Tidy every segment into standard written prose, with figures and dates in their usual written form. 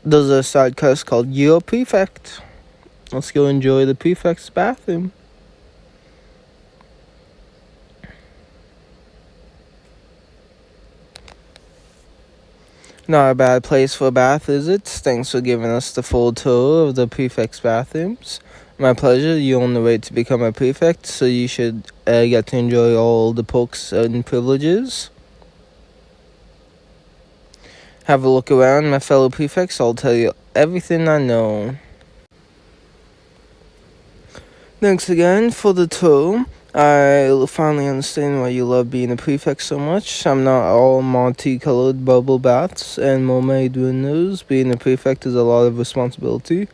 There's a side quest called Your Prefect. Let's go enjoy the Prefect's bathroom. Not a bad place for a bath, is it? Thanks for giving us the full tour of the Prefect's bathrooms. My pleasure. You're on the way to become a Prefect, so you should get to enjoy all the perks and privileges. Have a look around, my fellow Prefects. I'll tell you everything I know. Thanks again for the tour. I finally understand why you love being a prefect so much. I'm not all multicolored bubble baths and mermaid windows. Being a prefect is a lot of responsibility.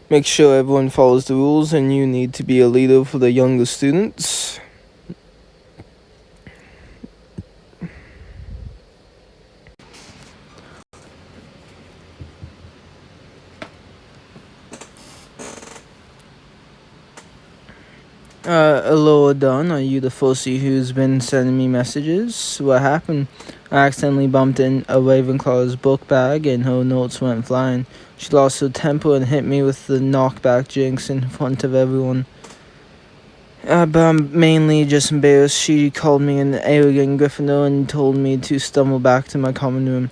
Make sure everyone follows the rules, and you need to be a leader for the younger students. Hello, Don. Are you the Fossey who's been sending me messages? What happened? I accidentally bumped in a Ravenclaw's book bag and her notes went flying. She lost her temper and hit me with the knockback jinx in front of everyone. But I'm mainly just embarrassed. She called me an arrogant Gryffindor and told me to stumble back to my common room.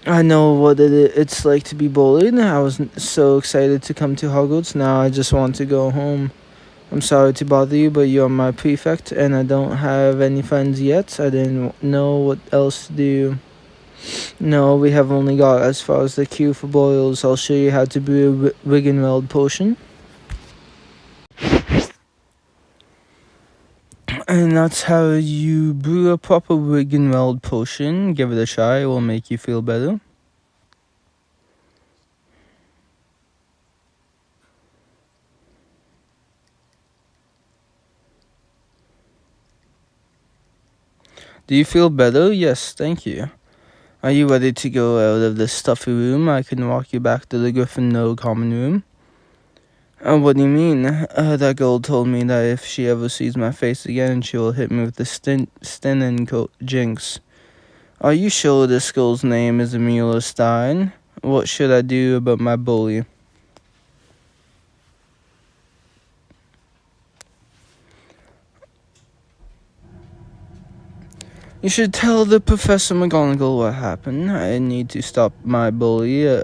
I know what it's like to be bullied. I was so excited to come to Hogwarts. Now I just want to go home. I'm sorry to bother you, but you're my prefect, and I don't have any friends yet. I didn't know what else to do. No, we have only got as far as the queue for boils. I'll show you how to brew a Wiggenweld potion. And that's how you brew a proper Wiggenweld potion. Give it a try, it will make you feel better. Do you feel better? Yes, thank you. Are you ready to go out of this stuffy room? I can walk you back to the Gryffindor common room. What do you mean? That girl told me that if she ever sees my face again, she will hit me with the Stennen jinx. Are you sure this girl's name is Amelia Stein? What should I do about my bully? You should tell the Professor McGonagall what happened. I need to stop my bully.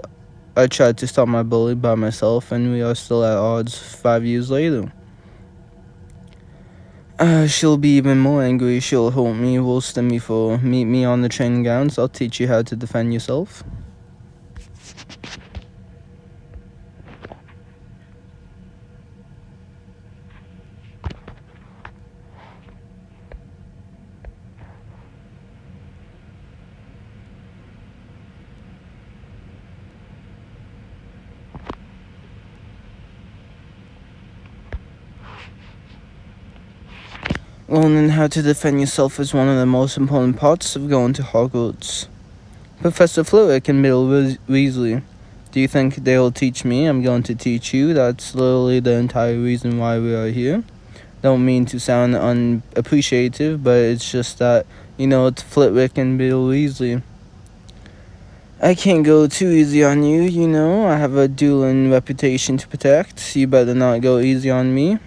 I tried to stop my bully by myself, and we are still at odds 5 years later. She'll be even more angry. She'll hold me worse than before. Meet me on the training grounds. I'll teach you how to defend yourself. Learning how to defend yourself is one of the most important parts of going to Hogwarts. Professor Flitwick and Bill Weasley. Do you think they'll teach me? I'm going to teach you. That's literally the entire reason why we are here. Don't mean to sound unappreciative, but it's just that, it's Flitwick and Bill Weasley. I can't go too easy on you, I have a dueling reputation to protect. You better not go easy on me.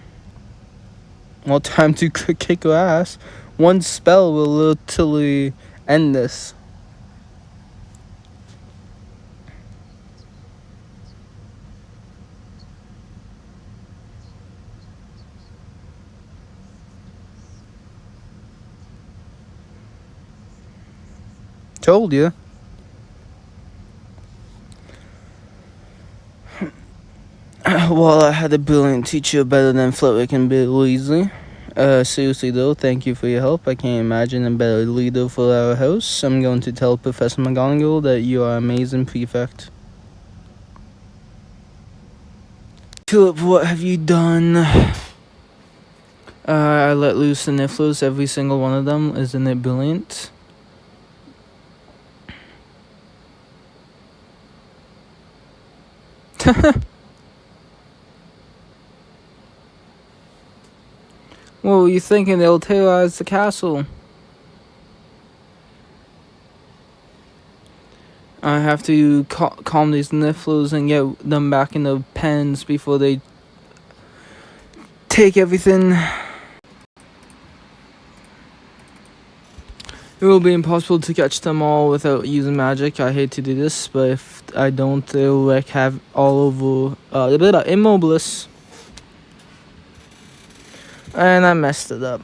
Well, time to kick your ass. One spell will literally end this. Told you. Well, I had a brilliant teacher better than Flitwick and Bill Weasley. Seriously though, thank you for your help. I can't imagine a better leader for our house. I'm going to tell Professor McGonagall that you are an amazing prefect. Philip, what have you done? I let loose the Nifflers, every single one of them. Isn't it brilliant? What were you thinking? They'll terrorize the castle. I have to calm these nifflers and get them back in the pens before they take everything. It will be impossible to catch them all without using magic. I hate to do this, but if I don't, they'll have all over a bit of Immobilis. And I messed it up.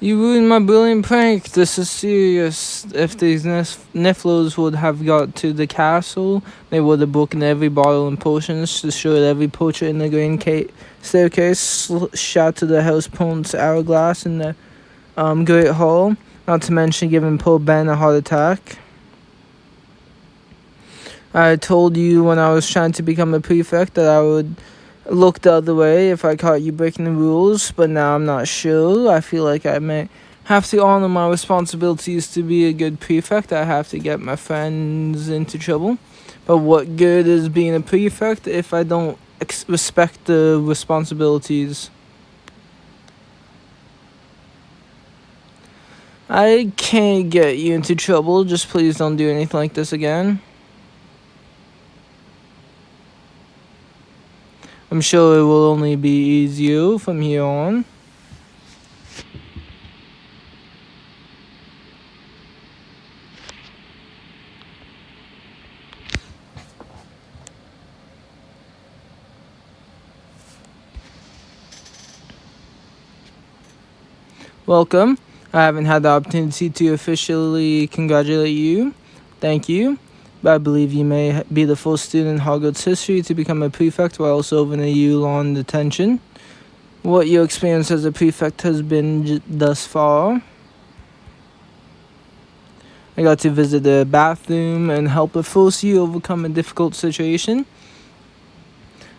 You ruined my brilliant prank. This is serious. If these Nifflers would have got to the castle, they would have broken every bottle and potions, destroyed every portrait in the green staircase, shattered the house Ponce hourglass in the Great Hall, not to mention giving poor Ben a heart attack. I told you when I was trying to become a prefect that I would look the other way if I caught you breaking the rules, but now I'm not sure. I feel like I may have to honor my responsibilities to be a good prefect. I have to get my friends into trouble. But what good is being a prefect if I don't respect the responsibilities? I can't get you into trouble. Just please don't do anything like this again. I'm sure it will only be easier from here on. Welcome. I haven't had the opportunity to officially congratulate you. Thank you. But I believe you may be the first student in Hogwarts history to become a prefect while serving a year-long detention. What your experience as a prefect has been thus far. I got to visit the bathroom and help a first year overcome a difficult situation.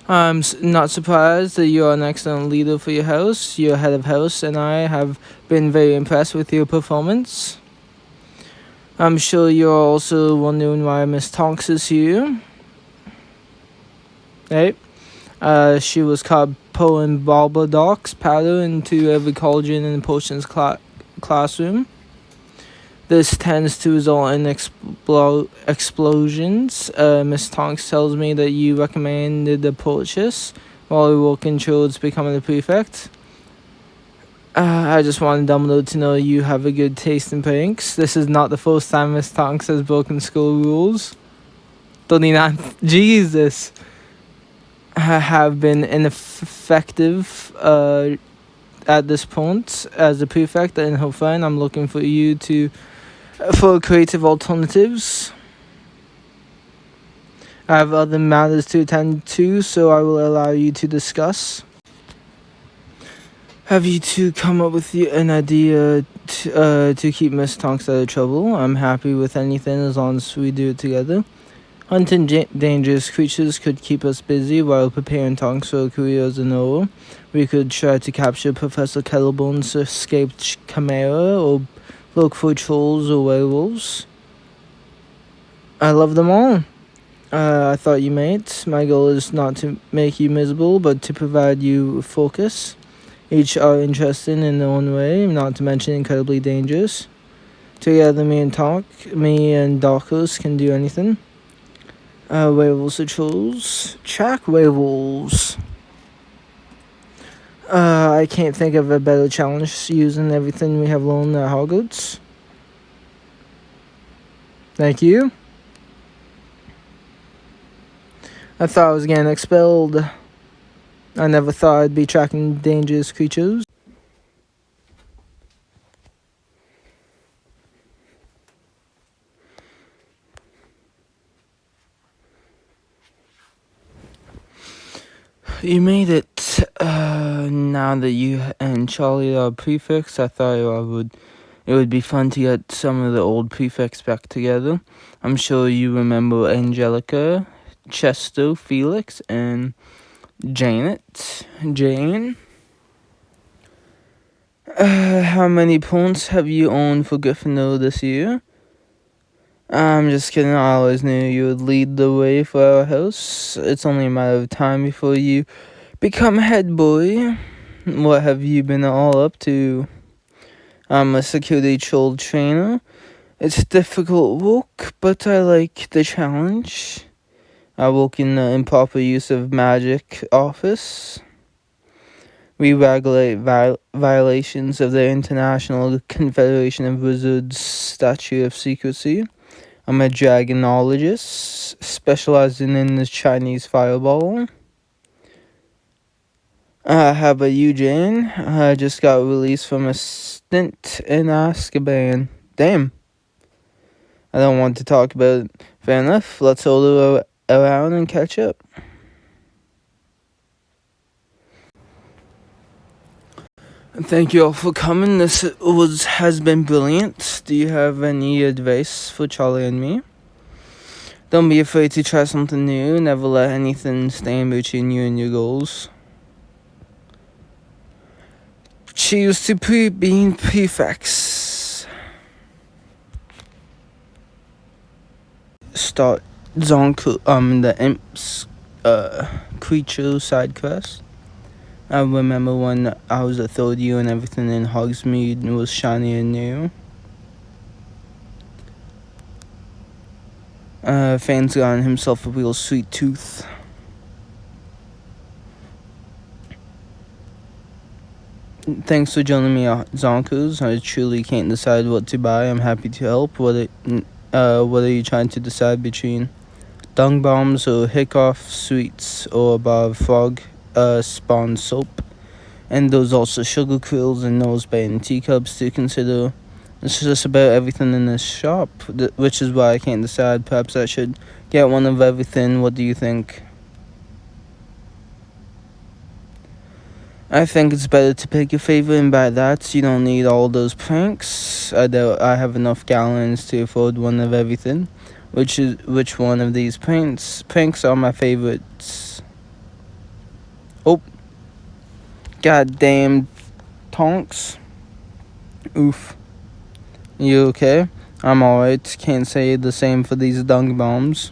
I'm not surprised that you're an excellent leader for your house. Your head of house and I have been very impressed with your performance. I'm sure you're also wondering why Miss Tonks is here. Hey, she was caught pouring Barbadox powder into every cauldron in the potions classroom. This tends to result in explosions. Miss Tonks tells me that you recommended the purchase while we were working towards becoming a prefect. I just wanted Dumbledore to know you have a good taste in pranks. This is not the first time Miss Tonks has broken school rules. 39. Jesus. I have been ineffective at this point as a prefect and her friend. I'm looking for you for creative alternatives. I have other matters to attend to, so I will allow you to discuss. Have you two come up with an idea to keep Miss Tonks out of trouble? I'm happy with anything as long as we do it together. Hunting dangerous creatures could keep us busy while preparing Tonks for a career as an owl. We could try to capture Professor Kettlebone's escaped chimera or look for trolls or werewolves. I love them all. I thought you might. My goal is not to make you miserable, but to provide you focus. Each are interesting in their own way, not to mention incredibly dangerous. Together, me and Darkos can do anything. Werewolves or trolls? Track werewolves. I can't think of a better challenge using everything we have learned at Hogwarts. Thank you. I thought I was getting expelled. I never thought I'd be tracking dangerous creatures. You made it. Now that you and Charlie are prefects, I thought it would be fun to get some of the old prefects back together. I'm sure you remember Angelica, Chester, Felix, and Jane. How many points have you earned for Gryffindor this year? I'm just kidding. I always knew you would lead the way for our house. It's only a matter of time before you become head boy. What have you been all up to? I'm a security child trainer. It's difficult work, but I like the challenge. I work in the improper use of magic office. We regulate violations of the International Confederation of Wizards Statute of Secrecy. I'm a dragonologist, specializing in the Chinese fireball. How about you, Jane? I just got released from a stint in Azkaban. Damn. I don't want to talk about it. Fair enough. Let's hold it around and catch up. Thank you all for coming. This has been brilliant. Do you have any advice for Charlie and me? Don't be afraid to try something new. Never let anything stand between you and your goals. Cheers to being prefects. Start Zonku, the Imps, creature side quest. I remember when I was a third year and everything in Hogsmeade was shiny and new. Fan's gotten himself a real sweet tooth. Thanks for joining me at Zonkers. I truly can't decide what to buy. I'm happy to help. What are you trying to decide between? Dung bombs or Hickoff sweets or above frog spawn soap? And there's also sugar quills and nosebait and teacups to consider. It's just about everything in this shop, which is why I can't decide. Perhaps I should get one of everything. What do you think? I think it's better to pick your favorite, and by that, you don't need all those pranks. I have enough gallons to afford one of everything. Which one of these pranks? Pranks are my favorites. Oh, goddamn tonks. Oof. You okay? I'm alright. Can't say the same for these dung bombs.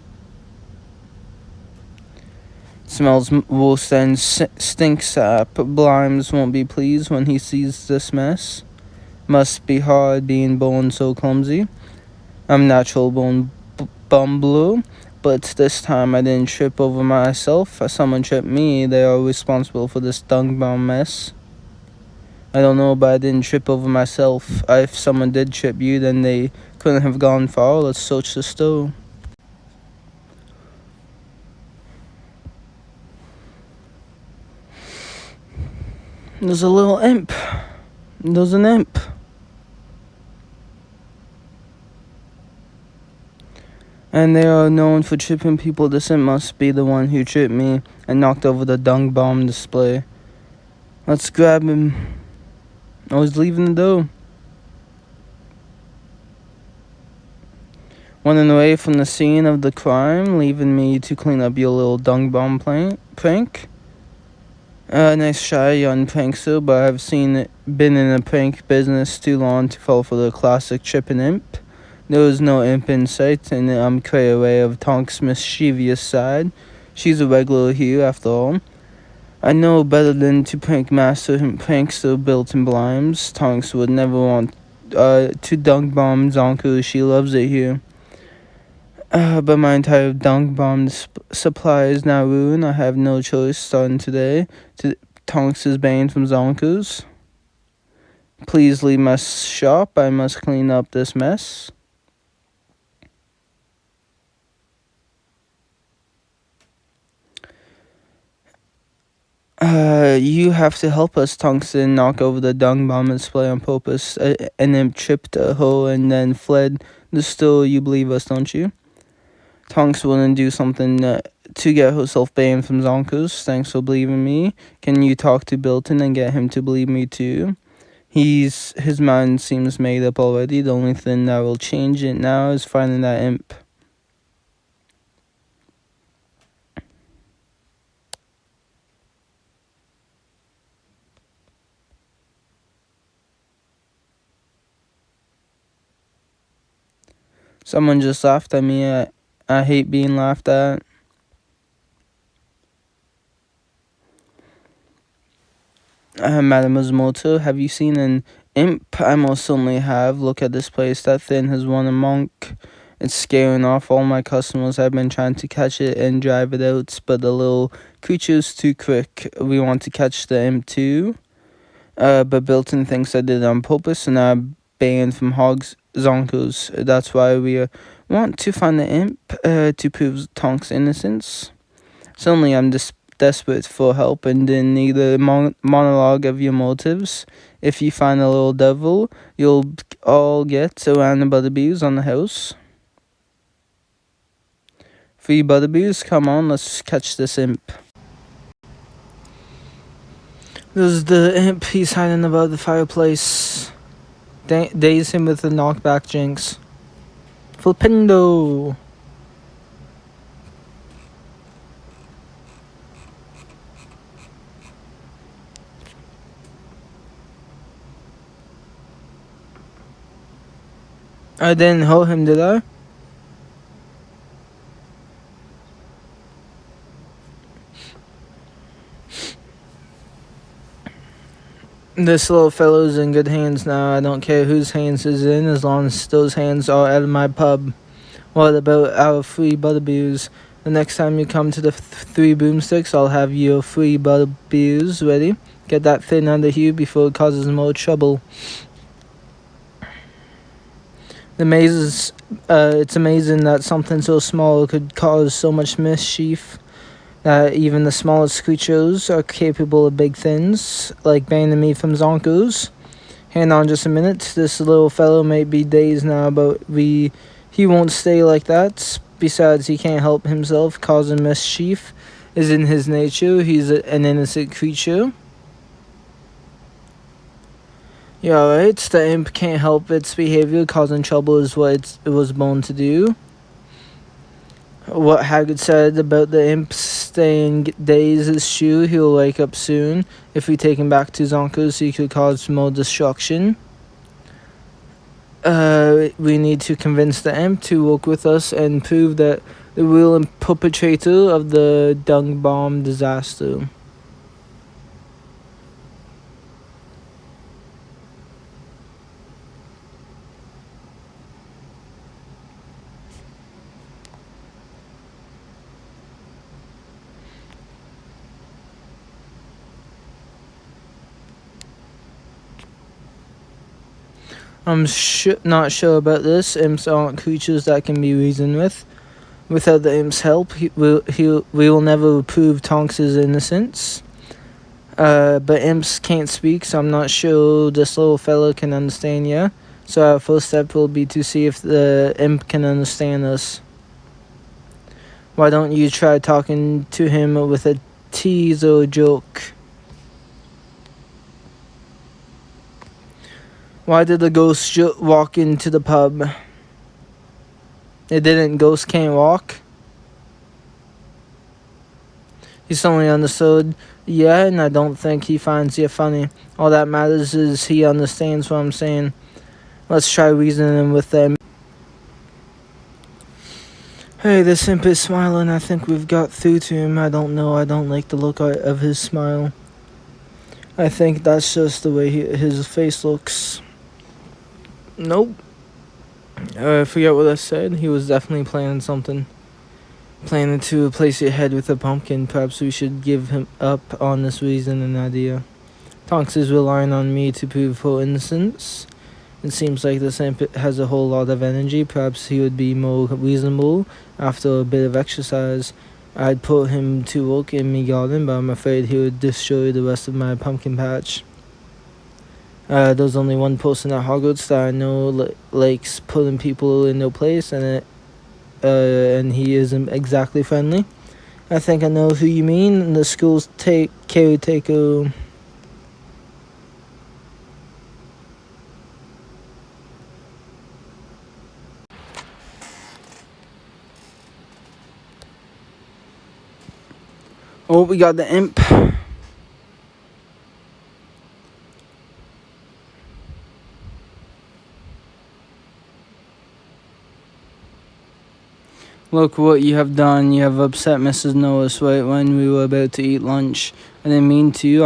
Smells worse than stink sap. Blimes won't be pleased when he sees this mess. Must be hard being born so clumsy. I'm natural born bumbler, but this time I didn't trip over myself. Someone tripped me. They are responsible for this dung bomb mess. I don't know, but I didn't trip over myself. If someone did trip you, then they couldn't have gone far. Let's search the store. There's a little imp. There's an imp. And they are known for tripping people. This imp must be the one who tripped me and knocked over the dung bomb display. Let's grab him. I was leaving the door. Running away from the scene of the crime, leaving me to clean up your little dung bomb prank. Nice try, young prankster, but I've been in the prank business too long to fall for the classic tripping imp. There was no imp in sight, and I'm quite aware of Tonk's mischievous side. She's a regular here, after all. I know better than to prank master and prankster built in Blimes. Tonks would never want to dung bomb Zonku. She loves it here. But my entire dung bomb supply is now ruined. I have no choice starting today. Tonks is banned from Zonku's. Please leave my shop. I must clean up this mess. You have to help us, Tonks didn't knock over the dung bomb display on purpose. An imp tripped her and then fled the store. You believe us, don't you? Tonks wouldn't do something to get herself banned from Zonkers. Thanks for believing me. Can you talk to Bilton and get him to believe me too? His mind seems made up already. The only thing that will change it now is finding that imp. Someone just laughed at me. I hate being laughed at. Mademoiselle, have you seen an imp? I most certainly have. Look at this place. That thing has won a monk. It's scaring off all my customers. I've been trying to catch it and drive it out, but the little creature's too quick. We want to catch the imp too. But Bilton thinks I did it on purpose, and I'm banned from Hogs Zonkos. That's why we want to find the imp to prove Tonk's innocence. Suddenly, I'm desperate for help and didn't need a monologue of your motives. If you find a little devil, you'll all get surrounded by the bees on the house. 3 butterbeers, come on, let's catch this imp. There's the imp, he's hiding above the fireplace. Daze him with the knockback jinx. Flipendo! I didn't hold him, did I? This little fellow's in good hands now. I don't care whose hands is in as long as those hands are out of my pub. What about our 3 butterbeers? The next time you come to the 3 boomsticks, I'll have your 3 butterbeers ready. Get that thing out of here before it causes more trouble. It's amazing that something so small could cause so much mischief. Even the smallest creatures are capable of big things, like banning me from Zonkos. Hang on just a minute. This little fellow may be dazed now, but he won't stay like that. Besides, he can't help himself. Causing mischief is in his nature. He's an innocent creature. Yeah, alright. The imp can't help its behavior. Causing trouble is what it was born to do. What Hagrid said about the imp staying dazed is true. He'll wake up soon. If we take him back to Zonkos, he could cause more destruction. We need to convince the imp to work with us and prove that the real perpetrator of the dung bomb disaster. I'm not sure about this. Imps aren't creatures that can be reasoned with. Without the imp's help, we will never prove Tonks' innocence. But imps can't speak, so I'm not sure this little fellow can understand you. So our first step will be to see if the imp can understand us. Why don't you try talking to him with a tease or a joke? Why did the ghost walk into the pub? It didn't. Ghost can't walk. He suddenly understood. Yeah, and I don't think he finds you funny. All that matters is he understands what I'm saying. Let's try reasoning with them. Hey, this imp is smiling. I think we've got through to him. I don't know. I don't like the look of his smile. I think that's just the way his face looks. Nope. I forget what I said. He was definitely planning something. Planning to replace your head with a pumpkin. Perhaps we should give him up on this reason and idea. Tonks is relying on me to prove her innocence. It seems like this imp has a whole lot of energy. Perhaps he would be more reasonable after a bit of exercise. I'd put him to work in my garden, but I'm afraid he would destroy the rest of my pumpkin patch. There's only one person at Hogwarts that I know likes putting people in their place, and he isn't exactly friendly. I think I know who you mean. The school's caretaker. Oh, we got the imp. Look what you have done. You have upset Mrs. Norris right when we were about to eat lunch. I didn't mean to.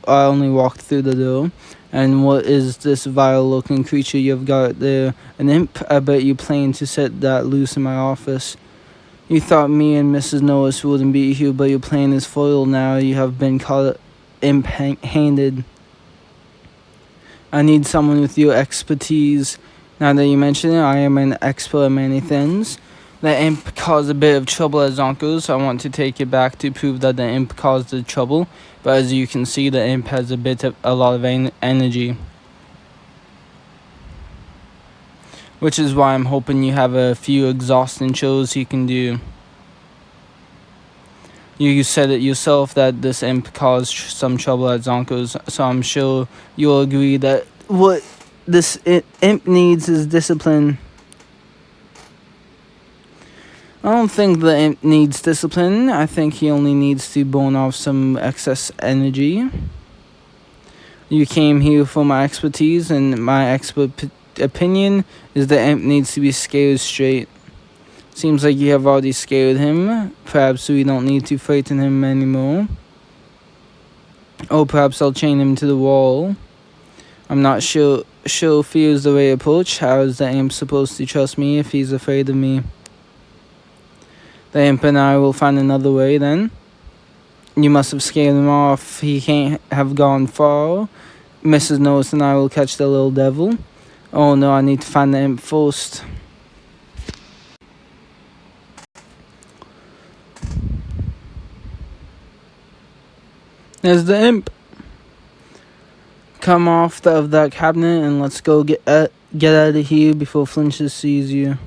I only walked through the door. And what is this vile-looking creature you've got there? An imp? I bet you plan to set that loose in my office. You thought me and Mrs. Norris wouldn't beat you, but your plan is foiled now. You have been caught imp-handed. I need someone with your expertise. Now that you mention it, I am an expert at many things. The imp caused a bit of trouble at Zonko's, so I want to take it back to prove that the imp caused the trouble. But as you can see, the imp has a lot of energy. Which is why I'm hoping you have a few exhausting shows you can do. You said it yourself that this imp caused some trouble at Zonko's, so I'm sure you'll agree that what this imp needs is discipline. I don't think the imp needs discipline. I think he only needs to burn off some excess energy. You came here for my expertise, and my expert opinion is the imp needs to be scared straight. Seems like you have already scared him. Perhaps we don't need to frighten him anymore. Or perhaps I'll chain him to the wall. I'm not sure fear is the right approach. How is the imp supposed to trust me if he's afraid of me? The imp and I will find another way then. You must have scared him off. He can't have gone far. Mrs. Norris and I will catch the little devil. Oh no, I need to find the imp first. There's the imp. Come off of that cabinet and let's go get out of here before Flinches sees you.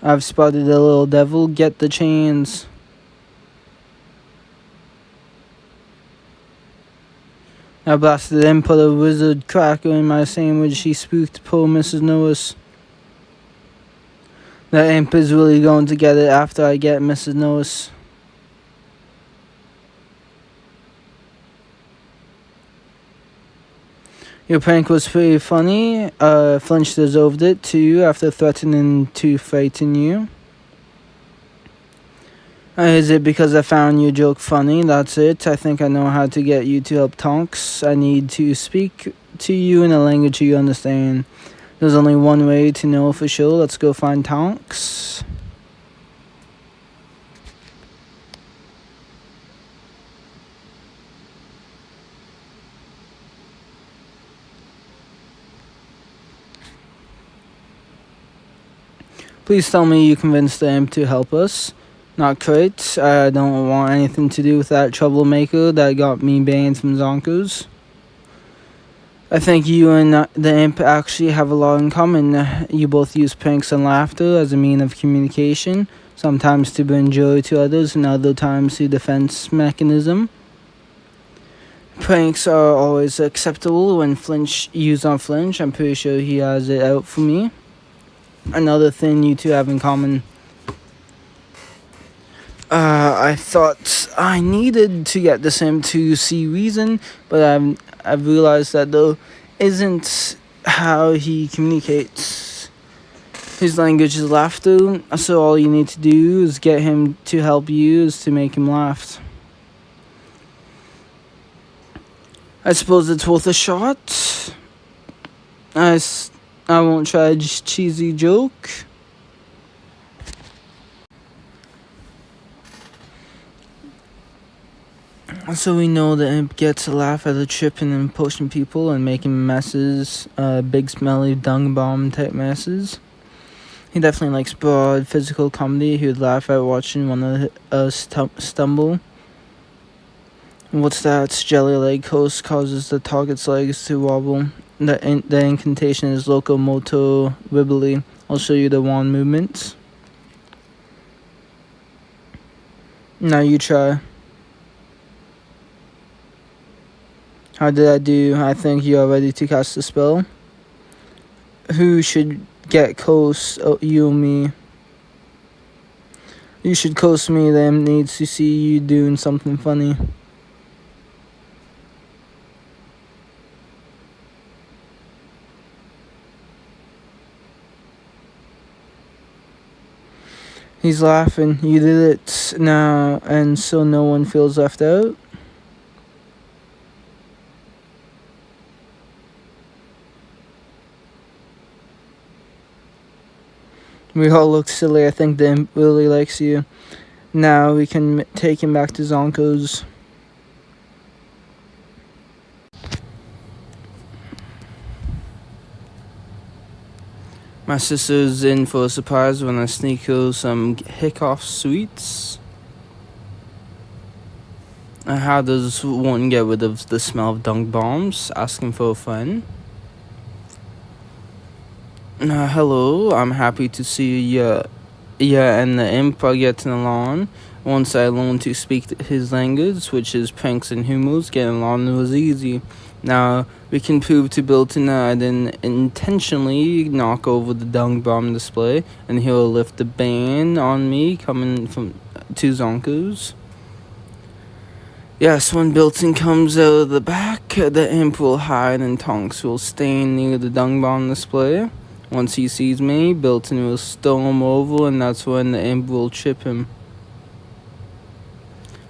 I've spotted the little devil. Get the chains. I blasted him, put a wizard cracker in my sandwich. He spooked poor Mrs. Norris. The imp is really going to get it after I get Mrs. Norris. Your prank was pretty funny. Flinch deserved it too after threatening to frighten you. Is it because I found your joke funny? That's it. I think I know how to get you to help Tonks. I need to speak to you in a language you understand. There's only one way to know for sure. Let's go find Tonks. Please tell me you convinced the imp to help us. Not quite. I don't want anything to do with that troublemaker that got me banned from Zonko's. I think you and the imp actually have a lot in common. You both use pranks and laughter as a mean of communication, sometimes to bring joy to others and other times to defense mechanism. Pranks are always acceptable when used on Flinch. I'm pretty sure he has it out for me. Another thing you two have in common. I thought I needed to get this imp to see reason, but I've realized that though isn't how he communicates. His language is laughter, so all you need to do is get him to help you is to make him laugh. I suppose it's worth a shot. I won't try a cheesy joke. So we know the imp gets a laugh out of tripping and pushing people and making messes, big smelly dung bomb type messes. He definitely likes broad physical comedy. He would laugh at watching one of us stumble. What's that? Jelly leg coast causes the target's legs to wobble. The incantation is locomotor wibbly. I'll show you the wand movements. Now you try. How did I do? I think you are ready to cast the spell. Who should get close? Oh, you or me? You should coast me. Them needs to see you doing something funny. He's laughing. You did it now, and so no one feels left out. We all look silly. I think the imp really likes you. Now we can take him back to Zonko's. My sister's in for a surprise when I sneak her some Hickoff sweets. How does one get rid of the smell of dunk bombs? Asking for a friend. Hello, I'm happy to see you. Yeah, and the imp are getting along. Once I learned to speak his language, which is pranks and humors, getting along was easy. Now, we can prove to Bilton that I didn't intentionally knock over the dung bomb display, and he'll lift the ban on me coming from two Zonkos. Yes, when Bilton comes out of the back, the imp will hide and Tonks will stand near the dung bomb display. Once he sees me, Bilton will storm over, and that's when the imp will trip him.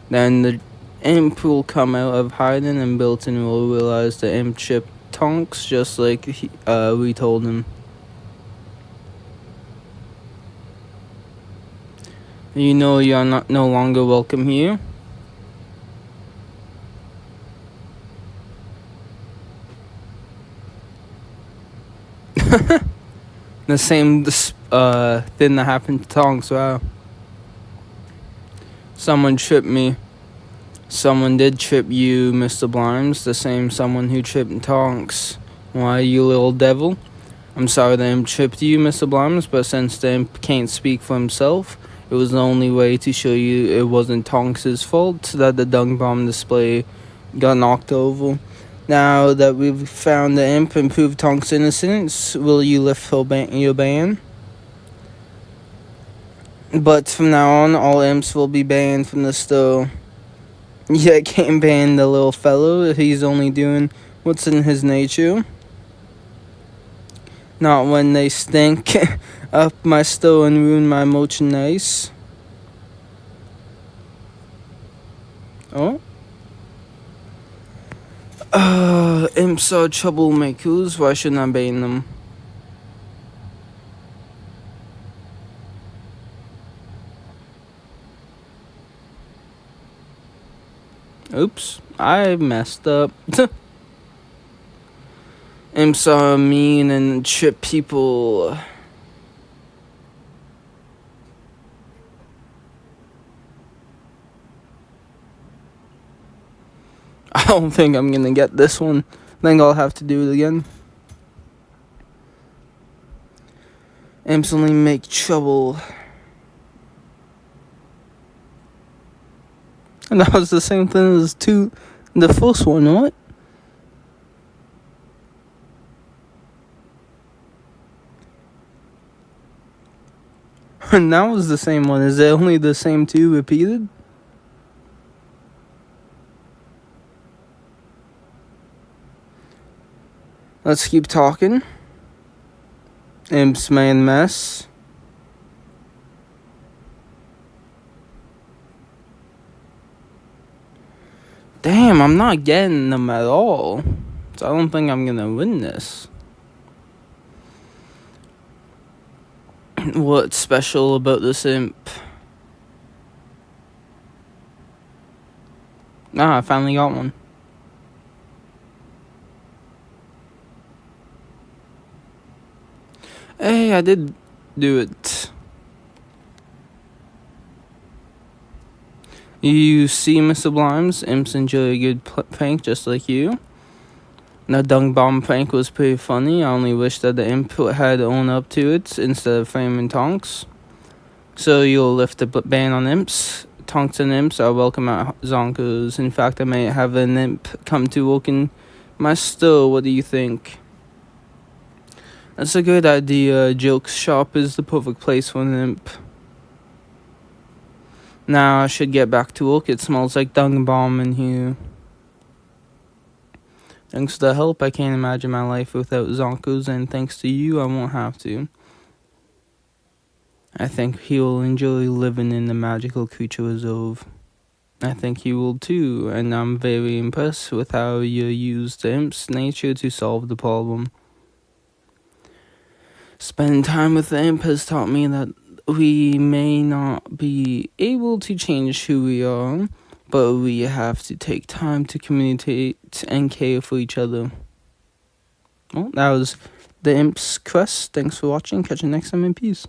Then the imp will come out of hiding, and Bilton will realize the imp tripped Tonks, just like we told him. You know you're no longer welcome here. The same thing that happened to Tonks. Wow. Someone tripped me. Someone did trip you, Mr. Blimes. The same someone who tripped Tonks. Why, you little devil? I'm sorry the imp tripped you, Mr. Blimes, but since the imp can't speak for himself, it was the only way to show you it wasn't Tonks' fault that the dung bomb display got knocked over. Now that we've found the imp and proved Tonks' innocence, will you lift your ban? But from now on, all imps will be banned from the store. Yeah, I can't ban the little fellow. He's only doing what's in his nature. Not when they stink up my store and ruin my merchandise. Oh? Imps are troublemakers. Why shouldn't I ban them? Oops, I messed up. Imps are mean and trip people. I don't think I'm gonna get this one. I think I'll have to do it again. Imps only make trouble. And that was the same thing as the first one, what? And that was the same one. Is it only the same two repeated? Let's keep talking. Imps man mess. Damn, I'm not getting them at all. So I don't think I'm gonna win this. What's special about this imp? I finally got one. Hey, I did do it. You see, Mr. Blimes, imps enjoy a good prank just like you. The dung bomb prank was pretty funny. I only wish that the imp had owned up to it instead of framing Tonks. So you'll lift the ban on imps. Tonks and imps are welcome at Zonko's. In fact, I may have an imp come to work in my store. What do you think? That's a good idea. Joke's shop is the perfect place for an imp. Now I should get back to work. It smells like dung bomb in here. Thanks for the help. I can't imagine my life without Zonkos, and thanks to you, I won't have to. I think he will enjoy living in the magical creature reserve. I think he will too, and I'm very impressed with how you used the imp's nature to solve the problem. Spending time with the imp has taught me that we may not be able to change who we are, but we have to take time to communicate and care for each other. Well, that was the imp's quest. Thanks for watching. Catch you next time in peace.